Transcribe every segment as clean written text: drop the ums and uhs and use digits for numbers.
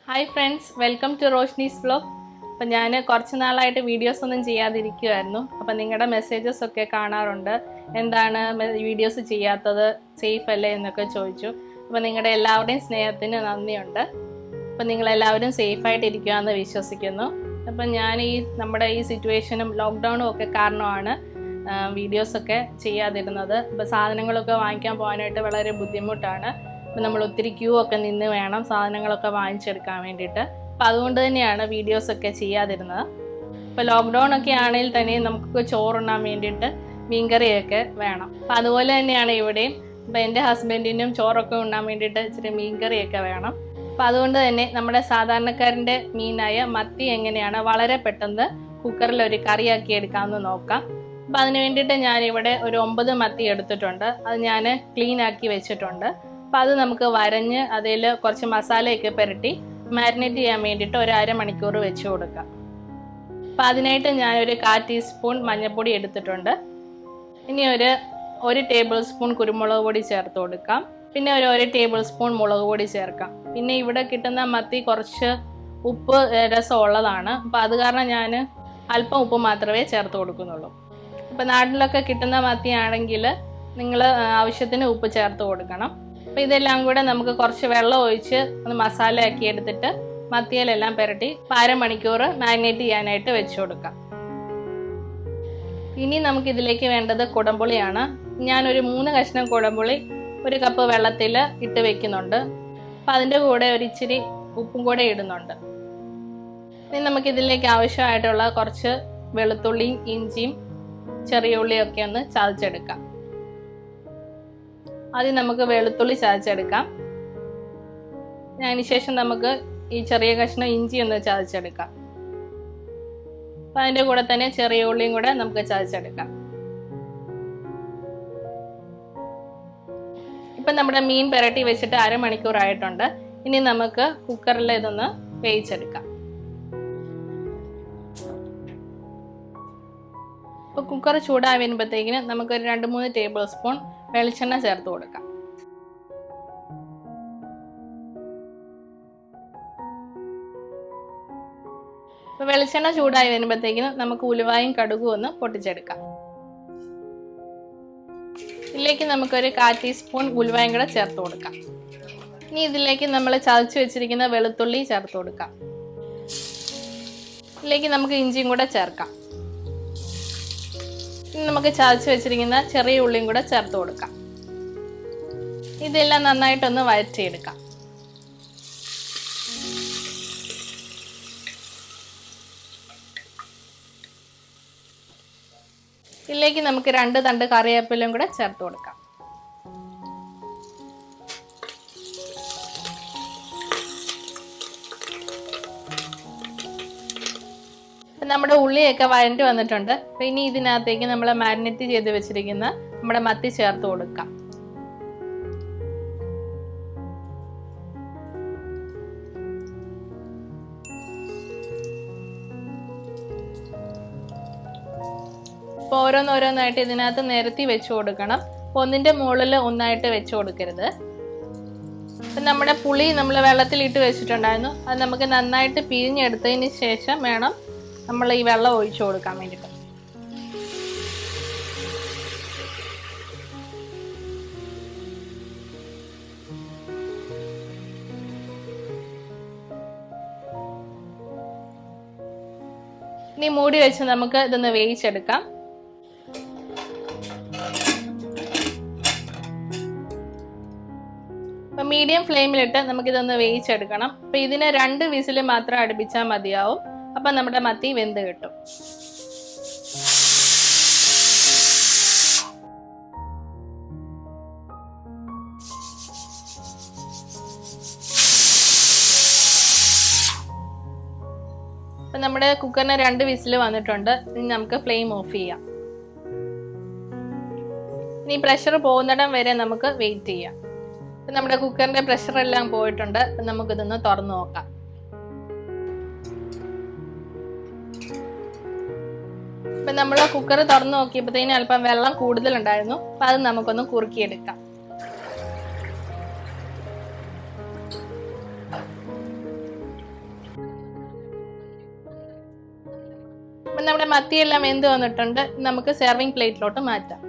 Hi friends, welcome to Roshinis Vlogs. അപ്പോൾ ഞാൻ കുറച്ച് നാളായിട്ട് വീഡിയോസ് ഒന്നും ചെയ്യാതിരിക്കുവായിരുന്നു. അപ്പോൾ നിങ്ങളുടെ മെസ്സേജസ് ഒക്കെ കാണാറുണ്ട്. എന്താണ് വീഡിയോസ് ചെയ്യാത്തത്, സേഫ് അല്ലേ എന്നൊക്കെ ചോദിച്ചു. അപ്പോൾ നിങ്ങളുടെ എല്ലാവരുടെയും സ്നേഹത്തിന് നന്ദിയുണ്ട്. അപ്പോൾ നിങ്ങൾ എല്ലാവരും സേഫ് ആയിട്ട് ഇരിക്കുവാന്ന് വിശ്വസിക്കുന്നു. അപ്പോൾ ഞാൻ നമ്മുടെ ഈ സിറ്റുവേഷനും ലോക്ക്ഡൗണും ഒക്കെ കാരണമാണ് വീഡിയോസ് ഒക്കെ ചെയ്യാതിരുന്നത്. അപ്പോൾ സാധനങ്ങളൊക്കെ വാങ്ങിക്കാൻ പോകാനായിട്ട് വളരെ ബുദ്ധിമുട്ടാണ്. അപ്പോൾ നമ്മൾ ഒത്തിരി ക്യൂ ഒക്കെ നിന്ന് വേണം സാധനങ്ങളൊക്കെ വാങ്ങിച്ചെടുക്കാൻ വേണ്ടിയിട്ട്. അപ്പോൾ അതുകൊണ്ട് തന്നെയാണ് വീഡിയോസൊക്കെ ചെയ്യാതിരുന്നത്. ഇപ്പോൾ ലോക്ക്ഡൗൺ ഒക്കെ ആണെങ്കിൽ തന്നെ നമുക്ക് ചോറുണ്ണാൻ വേണ്ടിയിട്ട് മീൻകറിയൊക്കെ വേണം. അപ്പോൾ അതുപോലെ തന്നെയാണ് ഇവിടെയും. അപ്പോൾ എൻ്റെ ഹസ്ബൻഡിനും ചോറൊക്കെ ഉണ്ണാൻ വേണ്ടിയിട്ട് ഇച്ചിരി മീൻകറിയൊക്കെ വേണം. അപ്പോൾ അതുകൊണ്ട് തന്നെ നമ്മുടെ സാധാരണക്കാരൻ്റെ മീനായ മത്തി എങ്ങനെയാണ് വളരെ പെട്ടെന്ന് കുക്കറിൽ ഒരു കറിയാക്കി എടുക്കാമെന്ന് നോക്കാം. അപ്പോൾ അതിന് വേണ്ടിയിട്ട് ഞാനിവിടെ ഒരു 9 മത്തി എടുത്തിട്ടുണ്ട്. അത് ഞാൻ ക്ലീൻ ആക്കി വെച്ചിട്ടുണ്ട്. അപ്പോൾ അത് നമുക്ക് വരഞ്ഞ് അതിൽ കുറച്ച് മസാലയൊക്കെ പുരട്ടി മാരിനേറ്റ് ചെയ്യാൻ വേണ്ടിയിട്ട് ഒരു അരമണിക്കൂർ വെച്ച് കൊടുക്കാം. അപ്പോൾ അതിനായിട്ട് ഞാനൊരു 1/4 ടീസ്പൂൺ മഞ്ഞൾപ്പൊടി എടുത്തിട്ടുണ്ട്. ഇനി ഒരു ടേബിൾ സ്പൂൺ കുരുമുളക് പൊടി ചേർത്ത് കൊടുക്കാം. പിന്നെ ഒരു ടേബിൾ സ്പൂൺ മുളക് പൊടി ചേർക്കാം. പിന്നെ ഇവിടെ കിട്ടുന്ന മത്തി കുറച്ച് ഉപ്പ് രസമുള്ളതാണ്. അപ്പോൾ അത് കാരണം ഞാൻ അല്പം ഉപ്പ് മാത്രമേ ചേർത്ത് കൊടുക്കുന്നുള്ളൂ. ഇപ്പോൾ നാട്ടിലൊക്കെ കിട്ടുന്ന മത്തിയാണെങ്കിൽ നിങ്ങൾ ആവശ്യത്തിന് ഉപ്പ് ചേർത്ത് കൊടുക്കണം. അപ്പോൾ ഇതെല്ലാം കൂടെ നമുക്ക് കുറച്ച് വെള്ളം ഒഴിച്ച് ഒന്ന് മസാല ആക്കി എടുത്തിട്ട് മത്തിയിലെല്ലാം പുരട്ടി അരമണിക്കൂർ മാരിനേറ്റ് ചെയ്യാനായിട്ട് വെച്ച് കൊടുക്കാം. ഇനി നമുക്കിതിലേക്ക് വേണ്ടത് കുടംപുളിയാണ്. ഞാനൊരു 3 കഷ്ണം കുടംപുളി 1 കപ്പ് വെള്ളത്തിൽ ഇട്ട് വെക്കുന്നുണ്ട്. അപ്പോൾ അതിൻ്റെ കൂടെ ഒരു ഇച്ചിരി ഉപ്പും കൂടെ ഇടുന്നുണ്ട്. ഇനി നമുക്കിതിലേക്ക് ആവശ്യമായിട്ടുള്ള കുറച്ച് വെളുത്തുള്ളിയും ഇഞ്ചിയും ചെറിയ ഉള്ളിയൊക്കെ ഒന്ന് ചതച്ചെടുക്കാം. ആദ്യം നമുക്ക് വെളുത്തുള്ളി ചതച്ചെടുക്കാം. അതിനുശേഷം നമുക്ക് ഈ ചെറിയ കഷ്ണം ഇഞ്ചി ഒന്ന് ചതച്ചെടുക്കാം. അപ്പം അതിൻ്റെ കൂടെ തന്നെ ചെറിയ ഉള്ളിയും കൂടെ നമുക്ക് ചതച്ചെടുക്കാം. ഇപ്പം നമ്മുടെ മീൻ പുരട്ടി വെച്ചിട്ട് അരമണിക്കൂറായിട്ടുണ്ട്. ഇനി നമുക്ക് കുക്കറിൽ ഇതൊന്ന് വേവിച്ചെടുക്കാം. ഇപ്പോൾ കുക്കർ ചൂടായി വരുമ്പോഴത്തേക്കിന് നമുക്കൊരു 2-3 ടേബിൾ സ്പൂൺ വെളിച്ചെണ്ണ ചേർത്ത് കൊടുക്കാം. ഇപ്പോൾ വെളിച്ചെണ്ണ ചൂടായി വരുമ്പോഴത്തേക്കിന് നമുക്ക് ഉലുവായും കടുകും ഒന്ന് പൊട്ടിച്ചെടുക്കാം. ഇതിലേക്ക് നമുക്കൊരു 1/4 ടീസ്പൂൺ ഉലുവായും കൂടെ ചേർത്ത് കൊടുക്കാം. ഇനി ഇതിലേക്ക് നമ്മൾ ചതച്ച് വെച്ചിരിക്കുന്ന വെളുത്തുള്ളി ചേർത്ത് കൊടുക്കാം. ഇതിലേക്ക് നമുക്ക് ഇഞ്ചിയും കൂടെ ചേർക്കാം. ഇനി നമുക്ക് ചതച്ച് വെച്ചിരിക്കുന്ന ചെറിയ ഉള്ളിയും കൂടെ ചേർത്ത് കൊടുക്കാം. ഇതെല്ലാം നന്നായിട്ടൊന്ന് വഴറ്റിയെടുക്കാം. ഇതിലേക്ക് നമുക്ക് 2 തണ്ട് കറിവേപ്പിലയും കൂടെ ചേർത്ത് കൊടുക്കാം. നമ്മുടെ ഉള്ളിയൊക്കെ വഴണ്ടി വന്നിട്ടുണ്ട്. അപ്പോൾ ഇനി ഇതിനകത്തേക്ക് നമ്മൾ മാരിനേറ്റ് ചെയ്ത് വെച്ചിരിക്കുന്ന നമ്മുടെ മത്തി ചേർത്ത് കൊടുക്കാം. അപ്പോൾ ഓരോന്നോരോന്നായിട്ട് ഇതിനകത്ത് നിരത്തി വെച്ച് കൊടുക്കണം. അപ്പോൾ ഒന്നിൻ്റെ മുകളിൽ ഒന്നായിട്ട് വെച്ച് കൊടുക്കരുത്. അപ്പം നമ്മുടെ പുളി നമ്മൾ വെള്ളത്തിലിട്ട് വെച്ചിട്ടുണ്ടായിരുന്നു. അത് നമുക്ക് നന്നായിട്ട് പിഴിഞ്ഞെടുത്തതിന് ശേഷം വേണം നമ്മൾ ഈ വെള്ളം ഒഴിച്ചു കൊടുക്കാൻ വേണ്ടിയിട്ട്. ഇനി മൂടി വെച്ച് നമുക്ക് ഇതൊന്ന് വേവിച്ചെടുക്കാം. അപ്പം മീഡിയം ഫ്ലെയിമിലിട്ട് നമുക്കിതൊന്ന് വേവിച്ചെടുക്കണം. അപ്പം ഇതിന് 2 വിസിൽ മാത്രം അടുപ്പിച്ചാൽ മതിയാവും. അപ്പം നമ്മുടെ മത്തി വെന്ത് കിട്ടും. അപ്പം നമ്മുടെ കുക്കറിന് 2 വിസിൽ വന്നിട്ടുണ്ട്. ഇനി നമുക്ക് ഫ്ലെയിം ഓഫ് ചെയ്യാം. ഇനി പ്രഷർ പോകുന്നിടം വരെ നമുക്ക് വെയിറ്റ് ചെയ്യാം. അപ്പം നമ്മുടെ കുക്കറിൻ്റെ പ്രഷറെല്ലാം പോയിട്ടുണ്ട്. അപ്പം നമുക്കിതൊന്ന് തുറന്നു നോക്കാം. അപ്പം നമ്മൾ കുക്കർ തുറന്നു നോക്കിയപ്പോഴത്തേനും അല്പം വെള്ളം കൂടുതലുണ്ടായിരുന്നു. അപ്പം അത് നമുക്കൊന്ന് കുറുക്കിയെടുക്കാം. അപ്പം നമ്മുടെ മത്തിയെല്ലാം വെന്ത് വന്നിട്ടുണ്ട്. നമുക്ക് സെർവിങ് പ്ലേറ്റിലോട്ട് മാറ്റാം.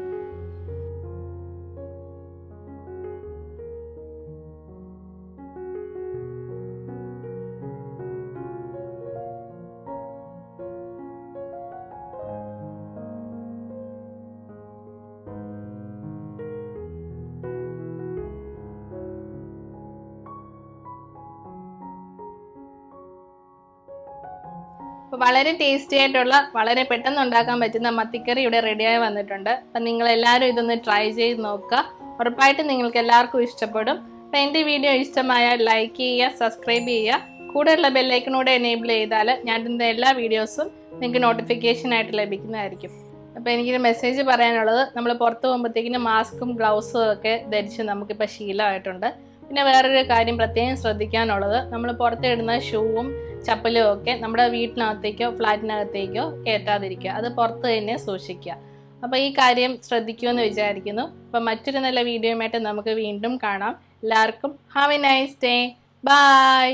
വളരെ ടേസ്റ്റി ആയിട്ടുള്ള വളരെ പെട്ടെന്ന് ഉണ്ടാക്കാൻ പറ്റുന്ന മത്തിക്കറി ഇവിടെ റെഡിയായി വന്നിട്ടുണ്ട്. അപ്പം നിങ്ങൾ എല്ലാവരും ഇതൊന്ന് ട്രൈ ചെയ്ത് നോക്കുക. ഉറപ്പായിട്ടും നിങ്ങൾക്ക് എല്ലാവർക്കും ഇഷ്ടപ്പെടും. അപ്പം എൻ്റെ വീഡിയോ ഇഷ്ടമായാൽ ലൈക്ക് ചെയ്യുക, സബ്സ്ക്രൈബ് ചെയ്യുക. കൂടെയുള്ള ബെല്ലൈക്കണൂടെ എനേബിൾ ചെയ്താൽ ഞാൻ ഇടുന്ന എല്ലാ വീഡിയോസും നിങ്ങൾക്ക് നോട്ടിഫിക്കേഷൻ ആയിട്ട് ലഭിക്കുന്നതായിരിക്കും. അപ്പോൾ എനിക്കൊരു മെസ്സേജ് പറയാനുള്ളത്, നമ്മൾ പുറത്ത് പോകുമ്പോഴത്തേക്കിനും മാസ്കും ഗ്ലൗസും ഒക്കെ ധരിച്ച് നമുക്കിപ്പോൾ ശീലമായിട്ടുണ്ട്. പിന്നെ വേറൊരു കാര്യം പ്രത്യേകം ശ്രദ്ധിക്കാനുള്ളത്, നമ്മൾ പുറത്തിടുന്ന ഷൂവും ചപ്പലും ഒക്കെ നമ്മുടെ വീട്ടിനകത്തേക്കോ ഫ്ലാറ്റിനകത്തേക്കോ കയറ്റാതിരിക്കുക. അത് പുറത്ത് തന്നെ സൂക്ഷിക്കുക. അപ്പോൾ ഈ കാര്യം ശ്രദ്ധിക്കുമെന്ന് വിചാരിക്കുന്നു. അപ്പോൾ മറ്റൊരു നല്ല വീഡിയോയുമായിട്ട് നമുക്ക് വീണ്ടും കാണാം. എല്ലാവർക്കും have a nice day. By.